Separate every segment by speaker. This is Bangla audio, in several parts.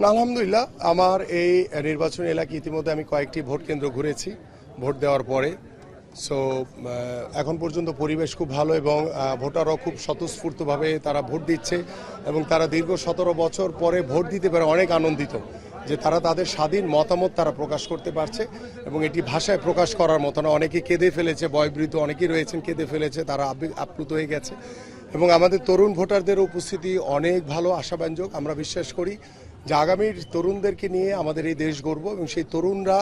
Speaker 1: না, আলহামদুলিল্লাহ আমার এই নির্বাচনী এলাকা ইতিমধ্যে আমি কয়েকটি ভোট কেন্দ্র ঘুরেছি ভোট দেওয়ার পরে। সো এখন পর্যন্ত পরিবেশ খুব ভালো এবং ভোটারও খুব স্বতঃস্ফূর্তভাবে তারা ভোট দিচ্ছে এবং তারা দীর্ঘ 17 বছর পরে ভোট দিতে পারে অনেক আনন্দিত যে তারা তাদের স্বাধীন মতামত তারা প্রকাশ করতে পারছে এবং এটি ভাষায় প্রকাশ করার মতো না। অনেকে কেঁদে ফেলেছে, বয়োবৃদ্ধ অনেকেই রয়েছেন কেঁদে ফেলেছে, তারা আপ্লুত হয়ে গেছে এবং আমাদের তরুণ ভোটারদের উপস্থিতি অনেক ভালো, আশাব্যঞ্জক। আমরা বিশ্বাস করি যে আগামীর তরুণদেরকে নিয়ে আমাদের এই দেশ গড়ব এবং সেই তরুণরা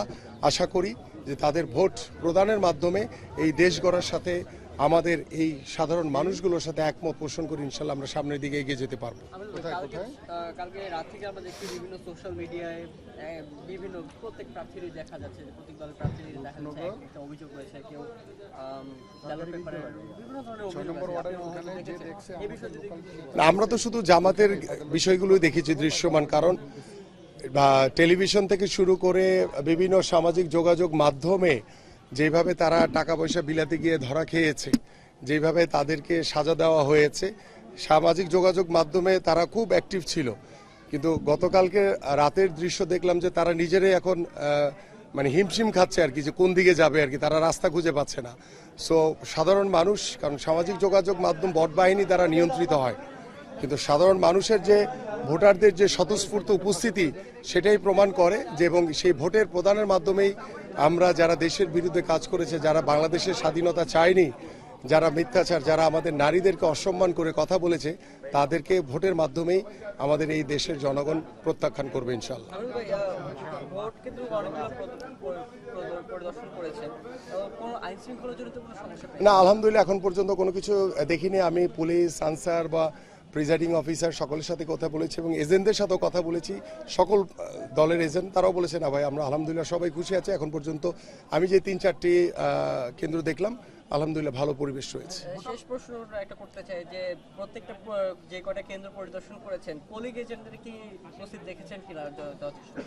Speaker 1: আশা করি যে তাদের ভোট প্রদানের মাধ্যমে এই দেশ গড়ার সাথে আমাদের এই সাধারণ মানুষগুলোর সাথে একমত পোষণ করে ইনশাল্লাহ আমরা সামনের দিকে এগিয়ে যেতে পারবো।
Speaker 2: কালকে রাত থেকে আমরা দেখছি বিভিন্ন সোশ্যাল মিডিয়ায় বিভিন্ন প্রত্যেক প্রার্থীরই দেখা যাচ্ছে যে প্রত্যেক দলের প্রার্থীরই দেখা যাচ্ছে একটা অভিযোগ রয়েছে, কেউ বিভিন্ন ধরনের অভিযোগ।
Speaker 1: আমরা তো শুধু জামাতের বিষয়গুলোই দেখেছি দৃশ্যমান, কারণ টেলিভিশন থেকে শুরু করে বিভিন্ন সামাজিক যোগাযোগ মাধ্যমে যেভাবে তারা টাকা পয়সা বিলাতে গিয়ে ধরা খেয়েছে, যেভাবে তাদেরকে সাজা দেওয়া হয়েছে, সামাজিক যোগাযোগ মাধ্যমে তারা খুব অ্যাক্টিভ ছিল, কিন্তু গতকালকে রাতের দৃশ্য দেখলাম যে তারা নিজেরাই এখন মানে হিমশিম খাচ্ছে আর কি, যে কোন দিকে যাবে আর কি, তারা রাস্তা খুঁজে পাচ্ছে না। সো সাধারণ মানুষ, কারণ সামাজিক যোগাযোগ মাধ্যম বট বাহিনী দ্বারা নিয়ন্ত্রিত হয়, কিন্তু সাধারণ মানুষের যে ভোটারদের যে স্বতঃস্ফূর্ত উপস্থিতি সেটাই প্রমাণ করে যে, এবং সেই ভোটের প্রদানের মাধ্যমেই আমরা যারা দেশের বিরুদ্ধে কাজ করেছে, যারা বাংলাদেশের স্বাধীনতা চায়নি, যারা মিথ্যাচার, যারা আমাদের নারীদেরকে অসম্মান করে কথা বলেছে, তাদেরকে ভোটের মাধ্যমেই আমাদের এই দেশের জনগণ প্রত্যাখ্যান করবে ইনশাআল্লাহ। না, আলহামদুলিল্লাহ এখন পর্যন্ত কোনো কিছু দেখিনি। আমি পুলিশ, আনসার বা প্রিজাইডিং অফিসার সকলের সাথে কথা বলেছি এবং এজেন্টদের সাথেও কথা বলেছি, সকল দলের এজেন্ট, তারাও বলেছে না ভাই আমরা আলহামদুলিল্লাহ সবাই খুশি আছে। এখন পর্যন্ত আমি যে 3-4টি কেন্দ্র দেখলাম, আলহামদুলিল্লাহ ভালো পরিবেশ রয়েছে।
Speaker 2: শেষ প্রশ্ন একটা করতে চাই যে প্রত্যেকটা যে কয়টা কেন্দ্র পরিদর্শন করেছেন, পোলিং এজেন্টদের কি উপস্থিত দেখেছেন কিনা?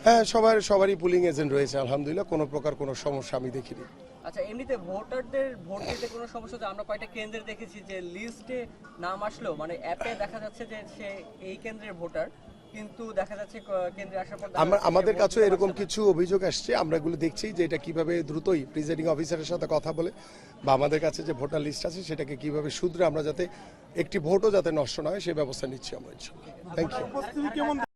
Speaker 1: হ্যাঁ, সবারই পুলিং এজেন্ট রয়েছে, আলহামদুলিল্লাহ কোনো প্রকার কোনো সমস্যা আমি দেখিনি।
Speaker 2: আচ্ছা, এমনিতে ভোটারদের ভোট দিতে কোনো সমস্যা? আমরা কয়টা কেন্দ্রে দেখেছি যে লিস্টে নাম আসলেও মানে অ্যাপে দেখা যাচ্ছে যে সে এই কেন্দ্রের ভোটার, কিন্তু দেখা যাচ্ছে কেন্দ্রে আসার পর
Speaker 1: আমাদের কাছে এরকম কিছু অভিযোগ আসছে, আমরা এগুলো দেখছি যে এটা কিভাবে দ্রুতই প্রিজাইডিং অফিসারের সাথে কথা বলে বা আমাদের কাছে যে ভোটার লিস্ট আছে সেটাকে কিভাবে শুধরে আমরা যাতে একটি ভোটও যাতে নষ্ট না হয় সেই ব্যবস্থা নিচ্ছি আমরা। Thank you.